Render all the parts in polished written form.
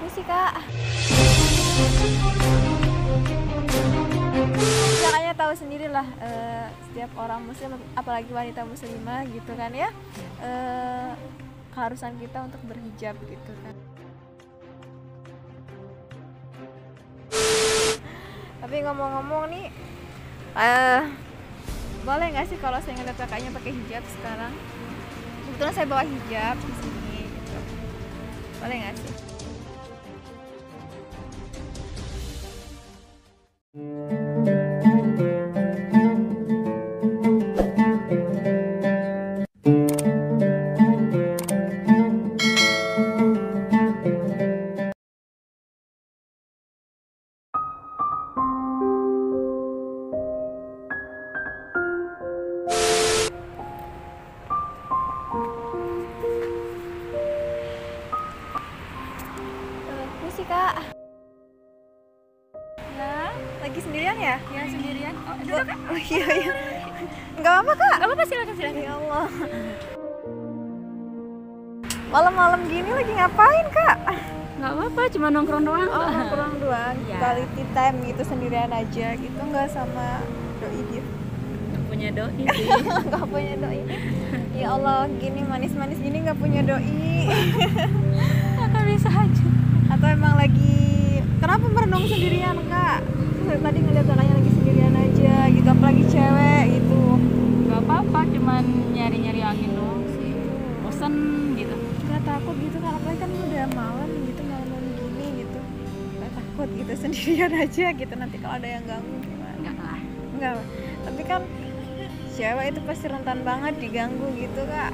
Aku sih kak, ya kayaknya tahu sendiri lah, setiap orang muslim, apalagi wanita muslimah gitu kan ya, keharusan kita untuk berhijab gitu kan. Tapi ngomong-ngomong nih, boleh nggak sih kalau saya ngeliat kakaknya pakai hijab sekarang? Kebetulan saya bawa hijab di sini gitu. Boleh nggak sih? Aku sih kak. Ya, lagi sendirian ya? Ya sendirian. Oh, Oh, oh iya iya. Nggak apa kak? Gak apa-apa, silakan. Ya Allah. Malam-malam gini lagi ngapain kak? Gak apa-apa, cuma nongkrong doang. Oh nongkrong doang, Ya. quality time gitu sendirian aja gitu, nggak sama doi gitu. Gak punya doi sih. Nggak punya doi. Ya Allah, gini manis-manis gini nggak punya doi. Gak bisa aja. Atau emang lagi kenapa merenung sendirian kak? Saya tadi ngeliat kakaknya lagi sendirian aja gitu, apalagi cewek gitu. Gak apa-apa, cuman nyari-nyari angin doang sih. Bosen gitu. Nggak takut gitu kan, apalagi kan udah malam gitu, malam gini gitu. Nggak takut gitu sendirian aja gitu, nanti kalau ada yang ganggu gimana? Enggak lah. Enggak, tapi kan cewek itu pasti rentan banget diganggu gitu kak.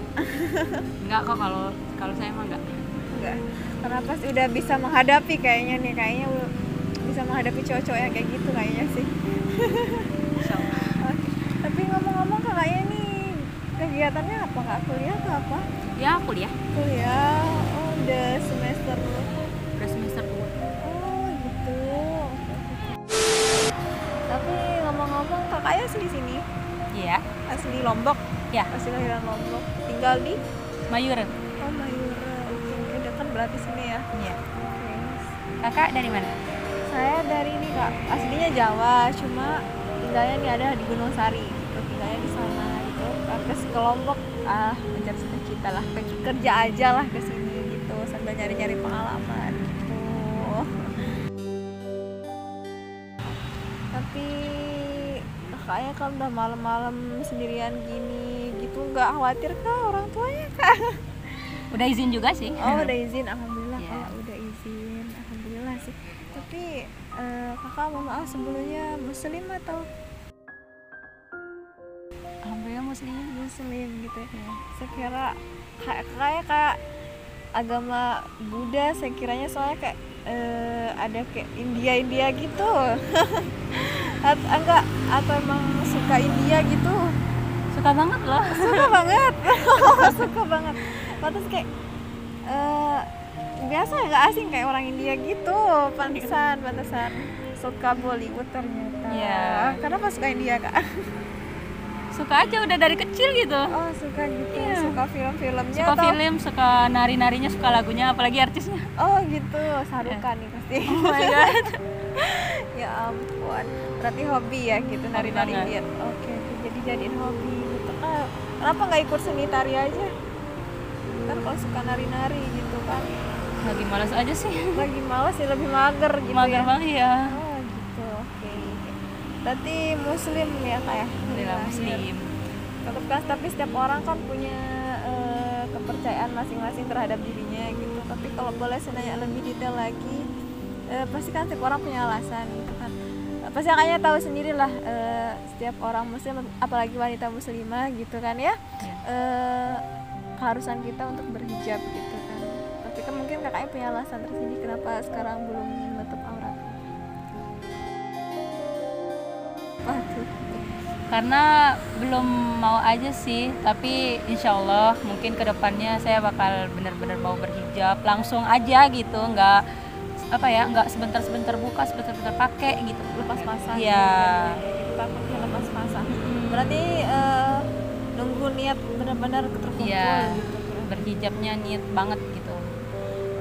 Enggak kok, kalau saya emang enggak. Enggak, karena pasti udah bisa menghadapi kayaknya nih, kayaknya bisa menghadapi cowok-cowok yang kayak gitu kayaknya sih. Insya Allah. Oke. Tapi ngomong-ngomong kakaknya nih kegiatannya apa kak? Kuliah atau apa? Ya kuliah. Kuliah, oh udah semester. Udah semester 2. Oh gitu. Tapi ngomong-ngomong kakaknya asli sini? Iya. Asli Lombok? Ya. Asli kelahiran Lombok. Tinggal di? Mayuran. Oh Mayura. Oke, oke, dekat berarti sini ya? Iya. Oke. Kakak dari mana? Saya dari ini kak, aslinya Jawa, cuma tinggalnya nih ada di Gunung Sari gitu, tinggalnya di sana gitu. Ke Lombok, mencari cita-cita lah, kerja aja lah ke sini gitu, sambil nyari-nyari pengalaman gitu. Tapi kakaknya kalau udah malam-malam sendirian gini gitu, nggak khawatir kah orang tuanya kak? Udah izin juga sih. Oh udah izin, alhamdulillah Iya. kalau udah izin, alhamdulillah sih. Tapi kakak mohon maaf sebelumnya muslim atau Alhamdulillah muslim. muslim gitu ya? Ya. Saya kira kakaknya kayak agama Buddha, saya kiranya soalnya kayak ada kayak India gitu. Enggak, atau emang suka India gitu? Suka banget loh. Suka banget. Suka banget. Pantes kayak biasa nggak asing kayak orang India gitu. Pantesan suka Bollywood ternyata. Iya. Kenapa suka India kak? Suka aja udah dari kecil gitu. Oh suka gitu. Iya. Suka film-filmnya Suka atau? film, suka nari-narinya, suka lagunya, apalagi artisnya. Oh gitu, Sarukan nih pasti. Oh my god. Ya ampun. Berarti hobi ya gitu, nari-nari banget. lihat. Oke, jadi jadiin hobi gitu. Kenapa nggak ikut seni tari aja? Ntar kalau suka nari-nari gitu kan. Lagi malas aja sih. Lagi malas ya, lebih mager gitu Mager ya. banget ya. Oh gitu, oke. Berarti muslim ya kayak. Alhamdulillah muslim. Tapi setiap orang kan punya kepercayaan masing-masing terhadap dirinya gitu. Tapi kalau boleh saya nanya lebih detail lagi, pasti kan setiap orang punya alasan gitu kan. Pasti kayaknya tahu sendiri lah, setiap orang muslim, apalagi wanita muslimah gitu kan ya, keharusan kita untuk berhijab gitu kan. Tapi kan mungkin kakaknya punya alasan tersendiri kenapa sekarang belum menutup aurat. Waduh. Karena belum mau aja sih, tapi insya Allah mungkin kedepannya saya bakal benar-benar mau berhijab langsung aja gitu, nggak sebentar-sebentar buka, sebentar-sebentar pakai gitu. Lepas pasang. Iya. Gitu, takutnya lepas pasang. Berarti nunggu niat benar-benar terkumpul Iya. gitu. Berhijabnya niat banget gitu.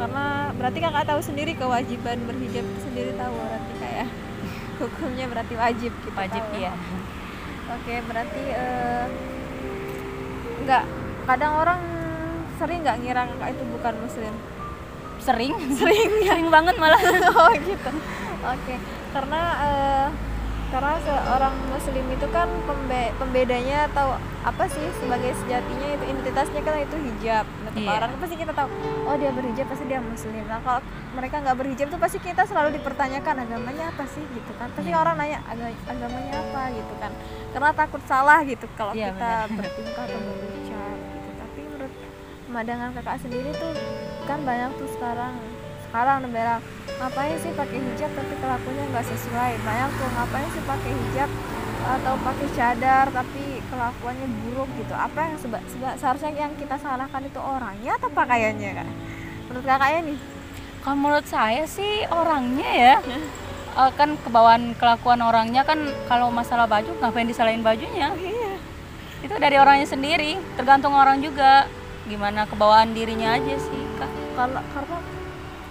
karena berarti kakak tahu sendiri kewajiban berhijab itu sendiri tahu berarti kayak hukumnya berarti wajib gitu. Wajib tahu. ya. Oke, berarti nggak, kadang orang sering nggak ngira kakak itu bukan muslim. Sering Sering sering banget malah. Oh gitu. Oke, karena seorang muslim itu kan pembedanya atau apa sih sebagai sejatinya itu identitasnya kan itu hijab. Nah, Iya. orang pasti kita tahu, oh dia berhijab pasti dia muslim. Nah kalau mereka nggak berhijab tuh pasti kita selalu dipertanyakan agamanya apa sih gitu kan. Pasti orang nanya agamanya apa gitu kan. Karena takut salah gitu kalau Iya, kita bertingkah atau berucap gitu. Tapi menurut pemandangan kakak sendiri tuh kan banyak tuh sekarang bilang ngapain sih pakai hijab tapi kelakuannya nggak sesuai. Banyak tuh ngapain sih pakai hijab atau pakai cadar tapi kelakuannya buruk gitu. Apa yang seharusnya yang kita salahkan itu orangnya atau pakaiannya kan? Menurut kakaknya nih? Kalau menurut saya sih orangnya ya. Kan kebawaan kelakuan orangnya kan, kalau masalah baju ngapain disalahin bajunya. Iya. Itu dari orangnya sendiri, tergantung orang juga gimana kebawaan dirinya aja sih Kak. Karena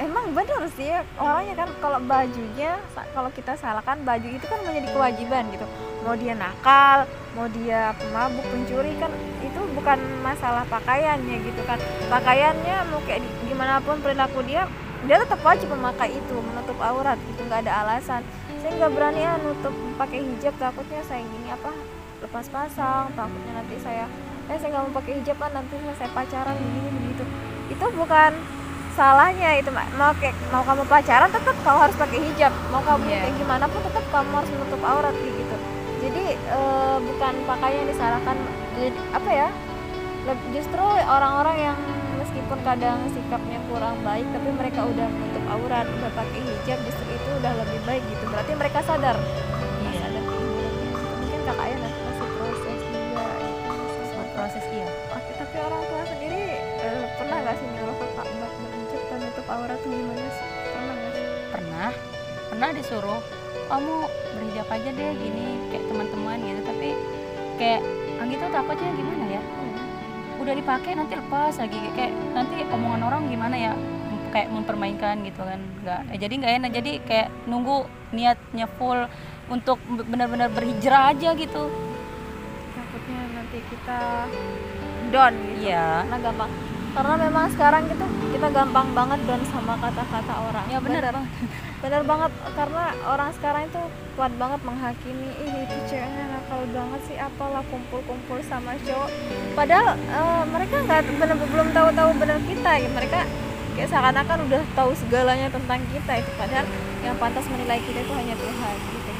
emang benar sih ya, orangnya kan kalau bajunya, kalau kita salahkan baju itu kan menjadi kewajiban gitu. Mau dia nakal, mau dia pemabuk, pencuri kan itu bukan masalah pakaiannya gitu kan. Pakaiannya mau kayak gimana pun perilaku dia tetap wajib memakai itu, menutup aurat gitu, nggak ada alasan. Saya nggak berani nutup pakai hijab, takutnya saya gini apa lepas pasang, takutnya nanti saya nggak mau pakai hijab kan nanti saya pacaran begini begitu. Itu bukan salahnya itu, mau kamu pacaran tetap kamu harus pakai hijab, mau kamu kayak gimana pun tetap kamu harus menutup aurat gitu. Jadi bukan pakaian yang disalahkan. Jadi apa ya, justru orang-orang yang meskipun kadang sikapnya kurang baik tapi mereka udah menutup aurat, udah pakai hijab, justru itu udah lebih baik gitu. Berarti mereka sadar. Sadar keinginannya. Mungkin kakaknya nanti masih proses juga gitu. Proses iya. Oke, tapi orang tua sendiri pernah nggak sih nyuruh kakak buat berhijab dan nutup aurat tuh gimana sih? Pernah nggak sih? Pernah disuruh kamu berhijab aja deh gini kayak teman-teman gitu, tapi kayak gitu takutnya gimana ya, udah dipakai nanti lepas lagi, kayak nanti omongan orang gimana ya, kayak mempermainkan gitu kan. Jadi nggak enak, jadi kayak nunggu niatnya full untuk benar-benar berhijrah aja gitu. Takutnya nanti kita down gitu. Iya. Karena memang sekarang gitu kita gampang banget down sama kata-kata orang. Ya bener banget, karena orang sekarang itu kuat banget menghakimi, itu ceweknya nakal banget sih, apalah kumpul-kumpul sama cowok. Padahal mereka nggak belum tahu benar kita gitu. Mereka kayak seakan-akan udah tahu segalanya tentang kita itu, padahal yang pantas menilai kita itu hanya Tuhan gitu.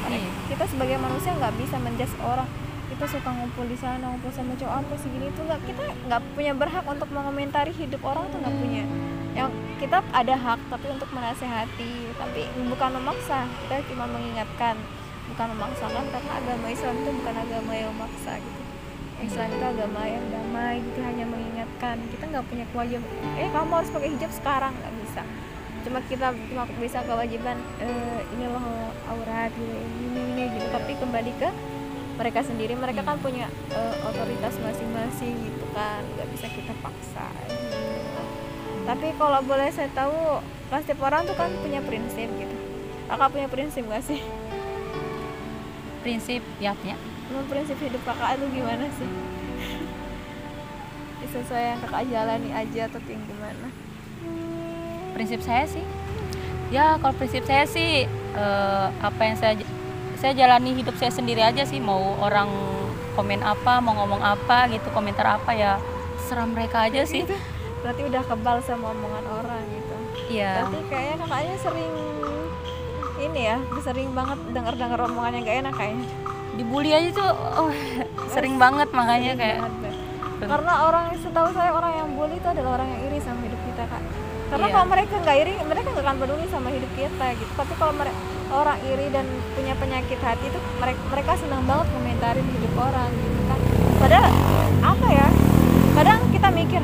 Kita sebagai manusia nggak bisa menjudge orang kita suka ngumpul di sana, ngumpul sama cowok apa segini, itu nggak, kita nggak punya berhak untuk mengomentari hidup orang tuh, nggak punya. Yang kita ada hak tapi untuk menasehati, tapi bukan memaksa. Kita cuma mengingatkan, bukan memaksakan, karena agama Islam itu bukan agama yang memaksa gitu. Islam itu agama yang damai gitu, hanya mengingatkan. Kita nggak punya kewajiban kamu harus pakai hijab sekarang, nggak bisa. Kita cuma bisa kewajiban ini loh aurat gitu, ini gitu. Tapi kembali ke mereka sendiri, mereka kan punya otoritas masing-masing gitu kan, nggak bisa kita paksa gitu. Tapi kalau boleh saya tahu, kan setiap orang tuh kan punya prinsip gitu. Kakak punya prinsip nggak sih? Prinsip ya punya. Prinsip hidup kakak itu gimana sih? Sesuai yang kakak jalani aja atau yang gimana? Prinsip saya sih, ya kalau prinsip saya sih apa yang saya jalani hidup saya sendiri aja sih. Mau orang komen apa, mau ngomong apa gitu, komentar apa ya serah mereka aja sih. Berarti udah kebal sama omongan orang gitu. Iya. Berarti kayaknya kakaknya sering banget dengar omongan yang gak enak kayaknya. Dibully aja tuh sering banget, makanya kayak karena setahu saya orang yang bully itu adalah orang yang iri sama hidup kita, Kak. Karena Iya. kalau mereka nggak iri, mereka nggak akan peduli sama hidup kita gitu. Tapi kalau orang iri dan punya penyakit hati itu, mereka senang banget komentarin hidup orang gitu kan. Padahal apa ya, kadang kita mikir,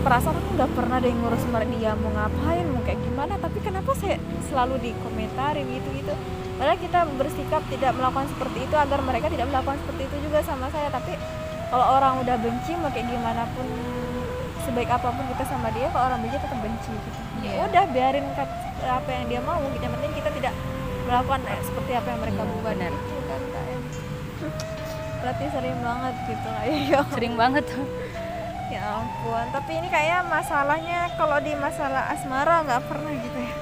perasaan aku udah pernah deh ngurus dia, mau ngapain, mau kayak gimana, tapi kenapa saya selalu dikomentarin gitu. Padahal kita bersikap tidak melakukan seperti itu agar mereka tidak melakukan seperti itu juga sama saya. Tapi kalau orang udah benci, mau kayak gimana pun sebaik apapun kita sama dia, kalau orang benci tetap benci gitu. Iya. Udah biarin apa yang dia mau, yang penting kita tidak melakukan seperti apa yang mereka Iya, buat. benar. Gitu kan Kak, ya. Berarti sering banget gitu ya. Sering banget tuh. Ya ampun, tapi ini kayak masalahnya kalau di masalah asmara nggak pernah gitu ya,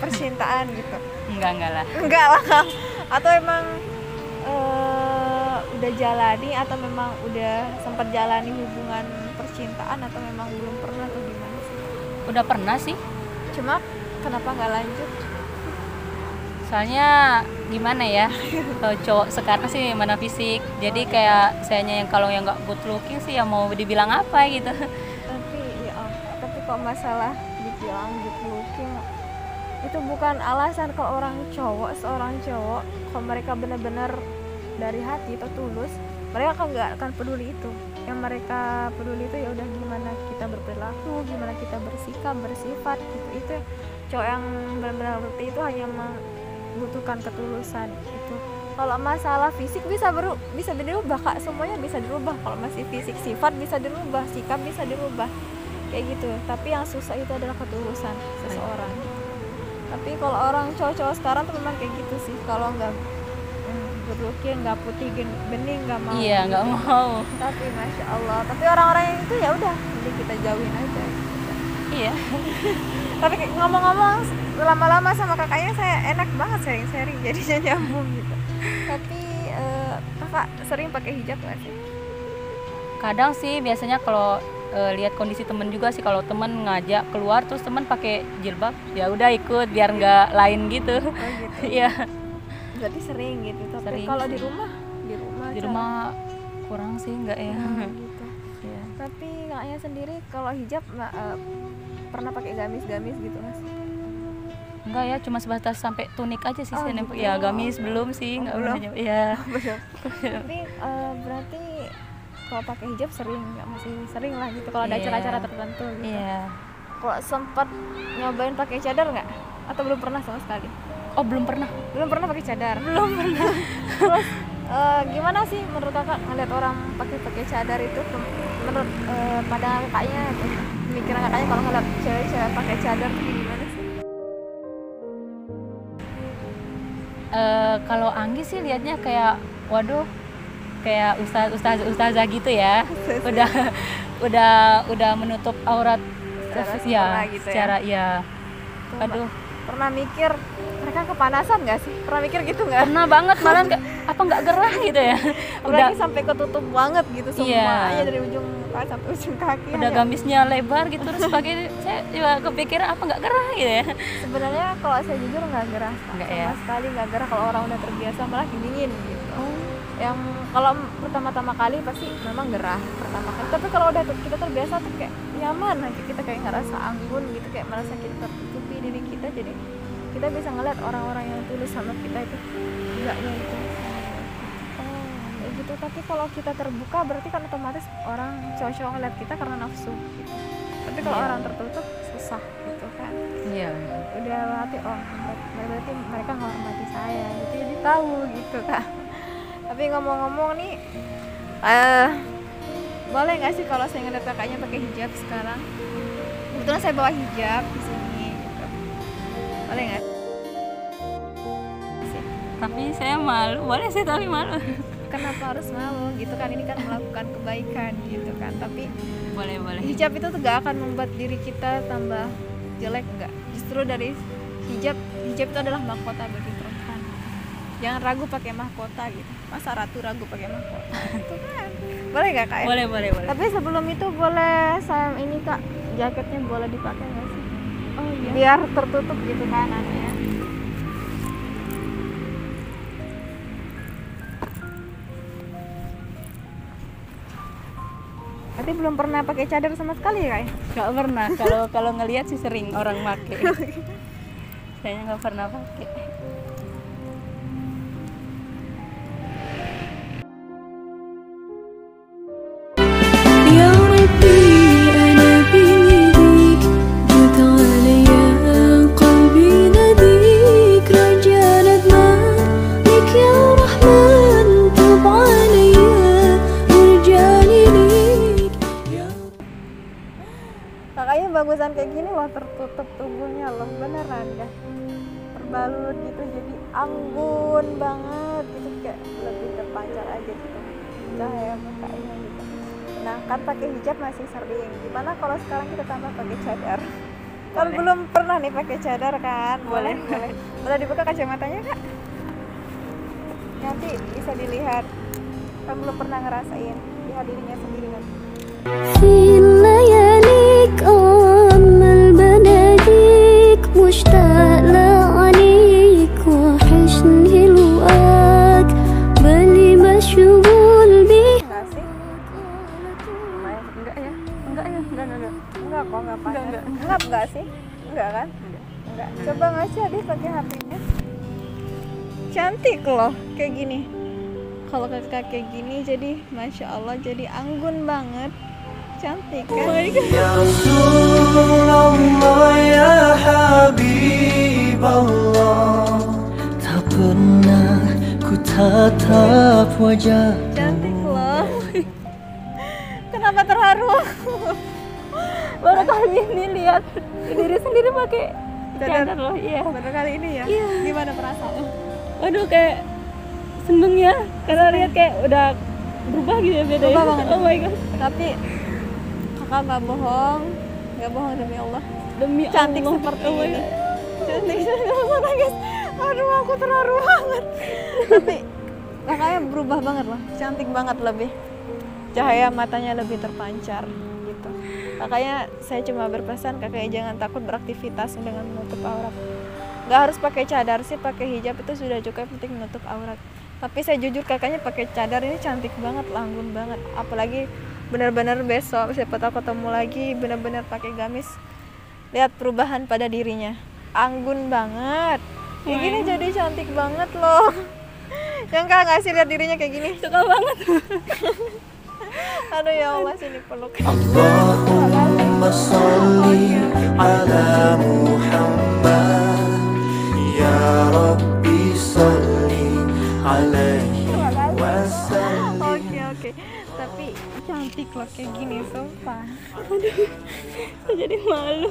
percintaan gitu. Enggak lah. Enggak lah Kang. Atau emang udah jalani, atau memang udah sempat jalani hubungan percintaan, atau memang belum pernah, atau gimana sih? Udah pernah sih. Cuma kenapa nggak lanjut? Soalnya gimana ya, kalau cowok sekarang sih mana fisik, jadi kayak sayanya yang kalau yang nggak good looking sih ya mau dibilang apa gitu. Tapi ya tapi kok masalah dibilang good looking itu bukan alasan. Kalau orang cowok, seorang cowok, kalau mereka benar-benar dari hati atau tulus, mereka kan nggak akan peduli itu. Yang mereka peduli itu ya udah gimana kita berperilaku, gimana kita bersikap, bersifat gitu. Itu cowok yang benar-benar seperti itu hanya membutuhkan ketulusan itu. Kalau masalah fisik bisa dirubah Kak, semuanya bisa dirubah. Kalau masih fisik, sifat bisa dirubah, sikap bisa dirubah kayak gitu. Tapi yang susah itu adalah ketulusan seseorang. Tapi kalau orang cowok-cowok sekarang tuh memang kayak gitu sih. Kalau nggak good-looking, nggak putih bening, nggak mau. Iya, nggak mau. Tapi masya Allah, tapi orang-orang yang itu ya udah, jadi kita jauhin aja. Iya. Tapi ngomong-ngomong lama-lama sama kakaknya saya enak banget sharing-sharing, jadinya nyambung gitu. Tapi kakak sering pakai hijab nggak sih? Kadang sih biasanya kalau lihat kondisi temen juga sih, kalau temen ngajak keluar terus temen pakai jilbab, ya udah ikut biar nggak lain gitu. Oh gitu. Iya. Berarti sering gitu. Tapi Sering kalau sih. di rumah Di rumah kurang sih, nggak ya. gitu. Iya. Tapi kakaknya sendiri kalau hijab pernah pakai gamis-gamis gitu nggak sih? Enggak ya, cuma sebatas sampai tunik aja sih. Oh, saya gitu. ya gamis belum sih, nggak belum. pernah. Iya. Tapi berarti kalau pakai hijab sering, nggak masih sering lah gitu kalau ada Iya. acara-acara tertentu gitu. Iya. Kalau sempat nyobain pakai cadar nggak? Atau belum pernah sama sekali? Oh, belum pernah. Belum pernah pakai cadar. Belum pernah. Terus gimana sih menurut kakak ngeliat orang pakai cadar itu? Menurut pandangan kakaknya, pemikiran kakaknya kalau ngeliat cewek-cewek pakai cadar itu gimana sih? Kalau Anggi sih liatnya kayak waduh, kayak ustazah gitu ya. udah menutup aurat Secara ya, sempurna gitu ya. secara ya. Tuh, Aduh, pernah mikir mereka kepanasan nggak sih? Pernah mikir gitu nggak? pernah banget, malah apa nggak gerah gitu ya. Apalagi sampai ketutup banget gitu semua, Iya. aja dari ujung kaki sampai ujung kaki. Udah hanya- gamisnya lebar gitu, terus pakai saya juga kepikiran apa nggak gerah gitu ya. Sebenarnya kalau saya jujur nggak gerah, Nggak sama ya? sekali nggak gerah. Kalau orang udah terbiasa malah dingin gitu. Yang kalau pertama-tama kali pasti memang gerah pertama kali. Tapi kalau udah kita terbiasa tuh kayak nyaman aja, kita kayak ngerasa anggun gitu, kayak merasa kita tertutupi diri kita, jadi kita bisa ngeliat orang-orang yang tulus sama kita itu enggaknya itu. Kayak gitu. Tapi kalau kita terbuka berarti kan otomatis orang cowok-cowok ngeliat kita karena nafsu gitu. Tapi kalau Iya. orang tertutup susah gitu kan. Iya. Udah berarti berarti mereka menghormati saya gitu, jadi tahu gitu kan. Tapi ngomong-ngomong nih, boleh nggak sih kalau saya ngeliat kakaknya pakai hijab sekarang? Kebetulan saya bawa hijab di sini gitu. Boleh nggak? Tapi saya malu, boleh sih tapi malu. Kenapa harus malu gitu kan? Ini kan melakukan kebaikan gitu kan. Tapi Boleh. hijab itu tuh gak akan membuat diri kita tambah jelek, enggak. Justru dari hijab itu adalah mahkota bagi perempuan. Jangan ragu pakai mahkota gitu. Masa ratu ragu pakai mahkota? Itu kan. Boleh gak Kak? Ya? Boleh. Tapi sebelum itu boleh saya ini Kak, jaketnya boleh dipakai nggak sih? Oh iya. Biar tertutup gitu kanannya. Berarti belum pernah pakai cadar sama sekali ya Kak? Ya? Nggak pernah. Kalau ngelihat sih sering orang pakai. Saya nggak pernah pakai. يا ربي أنا بنديك جد عليا قلبي ناديك رجا ندمان لك يا رحمن تب عليا وارجعني ليك يا dengan kayak gini loh, tertutup tubuhnya loh, beneran dah terbalut gitu, jadi anggun banget gitu, kayak lebih terpancar aja gitu cahaya mukanya gitu. Nah kan pakai hijab masih sering, gimana kalau sekarang kita tambah pakai cadar? Kan belum pernah nih pakai cadar kan? Boleh. Boleh dibuka kacamatanya kak? Nanti bisa dilihat. Kan belum pernah ngerasain, lihat dirinya sendiri kan. في لياليك أمل بناديك مشتاق لعنيك وحشني لقاك بالي مشغول بيك. Enggak sih? Enggak ya, Enggak kok, enggak panas. Enggak sih? Enggak kan? Enggak. Coba ngaca deh pakai HP-nya. Cantik loh kayak gini. Kalau kakak kayak gini jadi masya Allah, jadi anggun banget, cantik kan? Ya Rasulullah ya Habib Allah, tak pernah ku tatap wajah. Cantik loh. Kenapa terharu? baru kali ini lihat diri sendiri pakai cadar loh. Iya. Baru kali ini ya? Iya. Gimana perasaannya? Waduh, kayak seneng ya, karena lihat kayak udah berubah gitu ya, beda Berubah ya. banget. Oh my god, Tapi kakak nggak bohong demi Allah. demi Cantik Allah. seperti Oh my ini. God. Cantik banget guys. Aduh aku terharu banget. Tapi kakaknya berubah banget loh, cantik banget, lebih cahaya matanya lebih terpancar gitu. Kakaknya saya cuma berpesan kakaknya jangan takut beraktivitas dengan menutup aurat. Nggak harus pakai cadar sih, pakai hijab itu sudah cukup, penting menutup aurat. Tapi saya jujur kakaknya pakai cadar ini cantik banget, anggun banget. Apalagi benar-benar besok siapa tahu ketemu lagi benar-benar pakai gamis, lihat perubahan pada dirinya, anggun banget. Kayak gini jadi cantik banget loh. Yang kak nggak sih lihat dirinya kayak gini? Suka banget. Aduh ya Allah, sini peluk. Allahumma salli ala Muhammad, ya Rabbi salli alaihi wasallim. Oke. Tapi cantik loh kayak gini, sumpah. Saya jadi malu.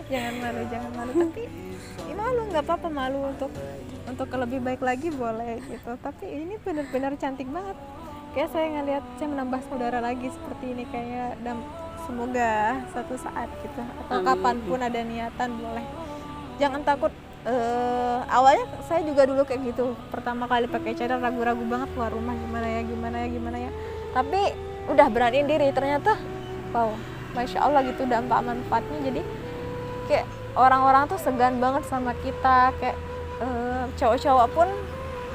Jangan malu. Tapi ini malu nggak apa-apa, malu untuk lebih baik lagi boleh gitu. Tapi ini benar-benar cantik banget. Kayak saya ngeliat, saya menambah saudara lagi seperti ini kayak, dan semoga satu saat gitu atau kapanpun ada niatan boleh. Jangan takut. Awalnya saya juga dulu kayak gitu, pertama kali pakai cadar ragu-ragu banget keluar rumah, gimana ya. Tapi udah beraniin diri, ternyata wow, masya Allah gitu dampak manfaatnya. Jadi kayak orang-orang tuh segan banget sama kita, kayak cowok-cowok pun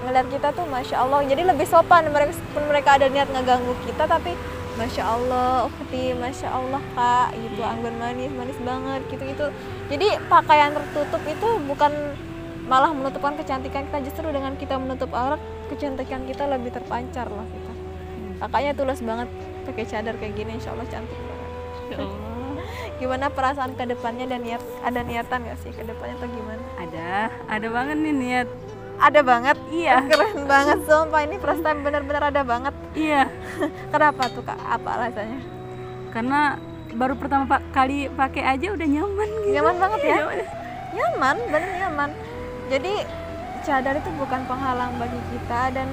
ngeliat kita tuh masya Allah, jadi lebih sopan. Mereka ada niat ngeganggu kita, tapi masya Allah ukti, masya Allah kak gitu, anggun manis banget gitu. Jadi pakaian tertutup itu bukan malah menutupkan kecantikan kita, justru dengan kita menutup aurat kecantikan kita lebih terpancar loh kita. Kakaknya tulus banget pakai cadar kayak gini, insya Allah cantik banget. Ya Allah. Gimana perasaan ke depannya, dan ada niatan gak sih ke depannya atau gimana? Ada banget nih niat. Ada banget, Iya. keren banget sumpah, ini first time benar-benar ada banget. Iya, Kenapa tuh kak? Apa alasannya? karena baru pertama kali pakai aja udah nyaman gitu. Nyaman banget ya? Nyaman. Nyaman, bener nyaman. Jadi cadar itu bukan penghalang bagi kita, dan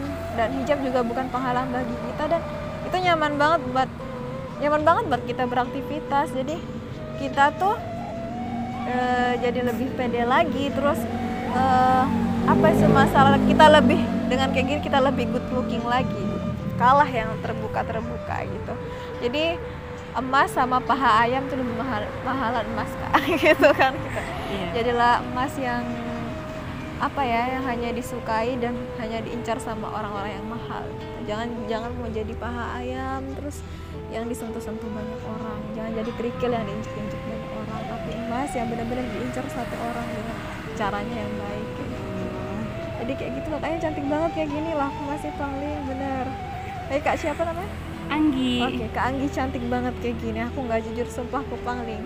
hijab juga bukan penghalang bagi kita, dan itu nyaman banget buat kita beraktivitas. Jadi kita tuh jadi lebih pede lagi, terus apa sih masalah kita lebih dengan kayak gini, kita lebih good looking lagi, kalah yang terbuka gitu. Jadi emas sama paha ayam tuh lebih mahalan emas kak gitu kan kita. Iya. Jadilah emas yang apa ya, yang hanya disukai dan hanya diincar sama orang-orang yang mahal. Jangan mau jadi paha ayam terus yang disentuh-sentuh banyak orang, jangan jadi kerikil yang diinjek-injek banyak orang, tapi emas yang benar-benar diincar satu orang dengan caranya yang baik gitu. Jadi kayak gitu makanya cantik banget kayak gini lah, aku masih pangling bener. Kak siapa namanya? Anggi. Oke, Kak Anggi cantik banget kayak gini. Aku nggak jujur, sumpah aku pangling.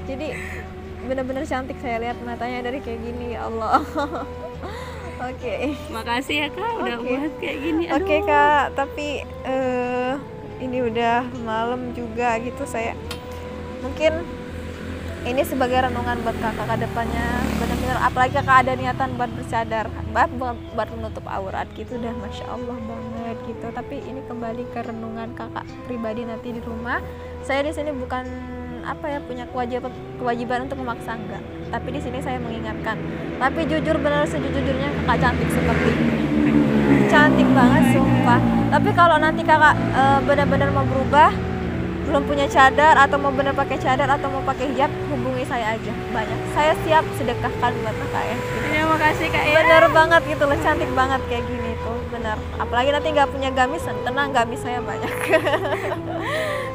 Jadi bener-bener cantik, saya lihat matanya dari kayak gini, ya Allah. Oke. Makasih ya kak udah Oke. buat kayak gini. Aduh. Oke Kak, tapi ini udah malam juga gitu, saya mungkin ini sebagai renungan buat kakak ke depannya, benar-benar apalagi kakak ada niatan buat bercadar, buat menutup aurat gitu, udah masya Allah banget gitu. Tapi ini kembali ke renungan kakak pribadi nanti di rumah. Saya di sini bukan apa ya punya kewajiban untuk memaksa, enggak, tapi di sini saya mengingatkan. Tapi jujur benar sejujurnya kakak cantik seperti ini, cantik banget sumpah. Tapi kalau nanti kakak benar-benar mau berubah, belum punya cadar atau mau bener pakai cadar atau mau pakai hijab, hubungi saya aja, banyak saya siap sedekahkan buat kakak ya gitu. Terima kasih Kak ya. Bener banget gitu loh, cantik banget kayak gini tuh, bener. Apalagi nanti nggak punya gamis, tenang, gamis saya banyak.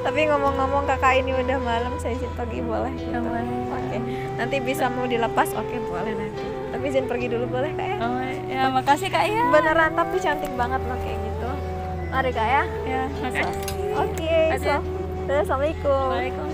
Tapi ngomong-ngomong kakak ini udah malam, saya izin pergi boleh gitu. Oke, nanti bisa mau dilepas, oke boleh nanti. Tapi izin pergi dulu boleh kak ya? Oh, ya makasih Kak ya. Beneran, tapi cantik banget loh kayak gitu. Mari kak ya. Ya, makasih. Oke, so. Assalamualaikum. Waalaikumsalam.